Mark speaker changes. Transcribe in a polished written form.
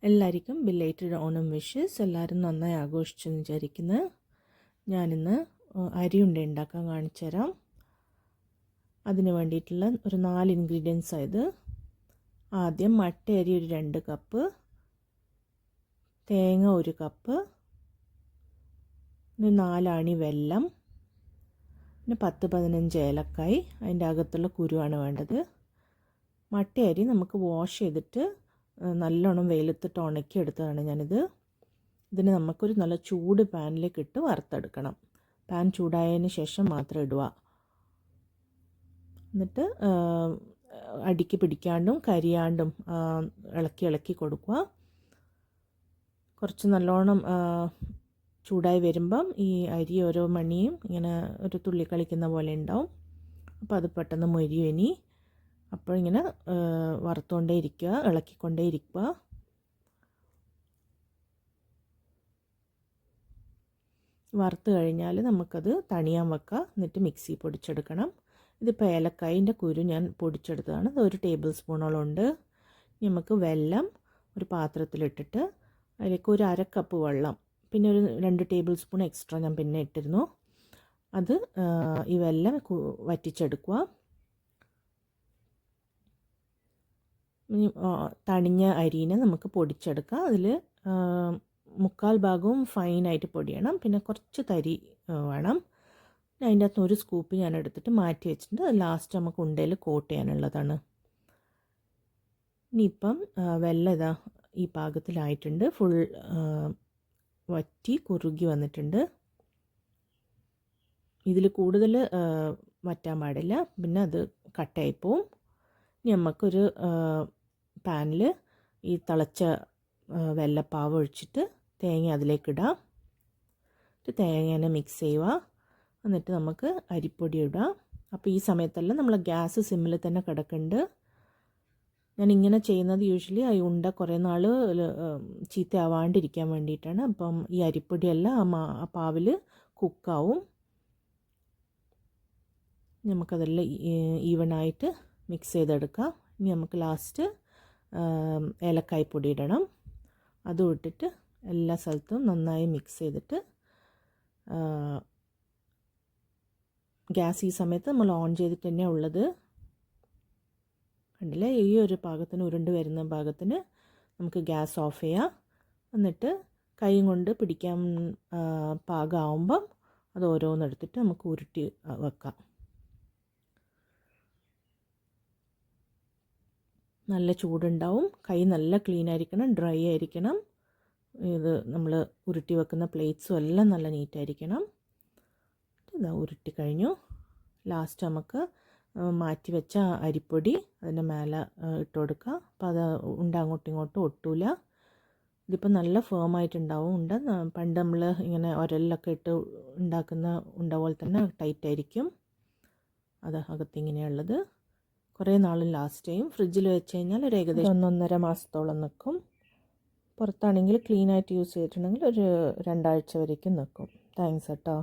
Speaker 1: എല്ലാവർക്കും belated Onam wishes. എല്ലാവരും നന്നായി ആഘോഷിച്ചെന്ന് വിചാരിക്കുന്നു. ഞാനിന്ന് അരിയുണ്ട ഉണ്ടാക്കാൻ കാണിച്ചു തരാം. അതിന് വേണ്ടിയിട്ടുള്ള ഒരു 4 ഇൻഗ്രീഡിയൻസ് ആയത്. ആദ്യം മട്ട അരി ഒരു 2 കപ്പ്, തേങ്ങ 1 കപ്പ്, 4 അണി വെല്ലം, പിന്നെ 10-15 ഏലക്കായ്. അതിൻ്റെ അകത്തുള്ള കുരുവാണ് വേണ്ടത്. മട്ട അരി നമുക്ക് വാഷ് ചെയ്തിട്ട് നല്ലോണം വെയിലത്തിട്ട് ഉണക്കി എടുത്തതാണ് ഞാനിത്. ഇതിന് നമുക്കൊരു നല്ല ചൂട് പാനിലേക്ക് ഇട്ട് വറുത്തെടുക്കണം. പാൻ ചൂടായതിന് ശേഷം മാത്രം ഇടുക. എന്നിട്ട് അടിക്ക് പിടിക്കാണ്ടും കരിയാണ്ടും ഇളക്കി കൊടുക്കുക. കുറച്ച് നല്ലോണം ചൂടായി വരുമ്പം ഈ അരി ഓരോ മണിയും ഇങ്ങനെ ഒരു തുള്ളി കളിക്കുന്ന പോലെ ഉണ്ടാവും. അപ്പോൾ അത് പെട്ടെന്ന് മൊരിയും. ഇനി അപ്പോൾ ഇങ്ങനെ വറുത്തുകൊണ്ടേ ഇരിക്കുക, ഇളക്കിക്കൊണ്ടേ ഇരിക്കുക. വറുത്ത് കഴിഞ്ഞാൽ നമുക്കത് തണിയാൻ വെക്കുക. എന്നിട്ട് മിക്സി പൊടിച്ചെടുക്കണം. ഇതിപ്പോൾ ഏലക്കായിൻ്റെ കുരു ഞാൻ പൊടിച്ചെടുത്തതാണ്. ഇത് 1 ടേബിൾ സ്പൂണോളം ഉണ്ട്. നമുക്ക് വെല്ലം ഒരു പാത്രത്തിലിട്ടിട്ട് അതിലേക്ക് ഒരു 1/2 കപ്പ് വെള്ളം, പിന്നെ ഒരു 2 ടേബിൾ സ്പൂൺ എക്സ്ട്രാ ഞാൻ പിന്നെ ഇട്ടിരുന്നു. അത് ഈ വെല്ലം വറ്റിച്ചെടുക്കുക. തണിഞ്ഞ അരിനെ നമുക്ക് പൊടിച്ചെടുക്കാം. അതിൽ 3/4 ഭാഗവും ഫൈനായിട്ട് പൊടിയണം. പിന്നെ കുറച്ച് തരി വേണം. അതിൻ്റെ അകത്ത് 1 സ്കൂപ്പ് ഞാൻ എടുത്തിട്ട് മാറ്റി വെച്ചിട്ടുണ്ട്. അത് ലാസ്റ്റ് നമുക്ക് ഉണ്ടയിൽ കോട്ട് ചെയ്യാനുള്ളതാണ്. ഇനിയിപ്പം വെല്ലം ഇതാ ഈ പാകത്തിലായിട്ടുണ്ട്. ഫുൾ വറ്റി കുറുകി വന്നിട്ടുണ്ട്. ഇതിൽ കൂടുതൽ വറ്റാൻ പാടില്ല, പിന്നെ അത് കട്ടായിപ്പോവും. ഇനി നമുക്കൊരു പാനിൽ ഈ തിളച്ച വെല്ലപ്പാവ് ഒഴിച്ചിട്ട് തേങ്ങ അതിലേക്കിടാം. തേങ്ങേനെ മിക്സ് ചെയ്യുക. എന്നിട്ട് നമുക്ക് അരിപ്പൊടി ഇടാം. അപ്പോൾ ഈ സമയത്തെല്ലാം നമ്മൾ ഗ്യാസ് സിമ്മിൽ തന്നെ കിടക്കുന്നുണ്ട്. ഞാൻ ഇങ്ങനെ ചെയ്യുന്നത് യൂഷ്വലി ഈ ഉണ്ട കുറേ നാൾ ചീത്തയാവാണ്ടിരിക്കാൻ വേണ്ടിയിട്ടാണ്. അപ്പം ഈ അരിപ്പൊടിയെല്ലാം ആ പാവിൽ കുക്കാവും. നമുക്കതെല്ലാം ഈവണായിട്ട് മിക്സ് ചെയ്തെടുക്കാം. ഇനി നമുക്ക് ലാസ്റ്റ് ഏലക്കായ് പൊടി ഇടണം. അതും ഇട്ടിട്ട് എല്ലാ സ്ഥലത്തും നന്നായി മിക്സ് ചെയ്തിട്ട് ഗ്യാസ് ഈ സമയത്ത് നമ്മൾ ഓൺ ചെയ്തിട്ട് തന്നെ ഉള്ളത്. കണ്ടില്ലേ, ഈ ഒരു പാകത്തിന് ഉരുണ്ട് വരുന്ന പാകത്തിന് നമുക്ക് ഗ്യാസ് ഓഫ് ചെയ്യാം. എന്നിട്ട് കൈ കൊണ്ട് പിടിക്കാൻ പാകമാകുമ്പം അത് ഓരോന്നെടുത്തിട്ട് നമുക്ക് ഉരുട്ടി വെക്കാം. നല്ല ചൂടുണ്ടാവും. കൈ നല്ല ക്ലീൻ ആയിരിക്കണം, ഡ്രൈ ആയിരിക്കണം. ഇത് നമ്മൾ ഉരുട്ടി വെക്കുന്ന പ്ലേറ്റ്സും എല്ലാം നല്ല നീറ്റായിരിക്കണം. ഇതാ ഉരുട്ടി കഴിഞ്ഞു. ലാസ്റ്റ് നമുക്ക് മാറ്റി വെച്ച അരിപ്പൊടി അതിൻ്റെ മേലെ ഇട്ട് കൊടുക്കുക. അപ്പോൾ അത് അങ്ങോട്ടും ഇങ്ങോട്ടും ഒട്ടൂല. ഇതിപ്പോൾ നല്ല ഫേമായിട്ടുണ്ടാവും ഉണ്ട്. പണ്ട് നമ്മൾ ഇങ്ങനെ ഒരലിലൊക്കെ ഇട്ട് ഉണ്ടാക്കുന്ന ഉണ്ട പോലെ തന്നെ ടൈറ്റായിരിക്കും. അത് അകത്തിങ്ങനെയുള്ളത് കുറേ നാളും ലാസ്റ്റ് ചെയ്യും. ഫ്രിഡ്ജിൽ വെച്ച് കഴിഞ്ഞാൽ ഒരു ഏകദേശം 1-1.5 മാസത്തോളം നിൽക്കും. പുറത്താണെങ്കിൽ ക്ലീനായിട്ട് യൂസ് ചെയ്തിട്ടുണ്ടെങ്കിൽ ഒരു 2 ആഴ്ച വരേക്കും നിൽക്കും. താങ്ക്സ് കേട്ടോ.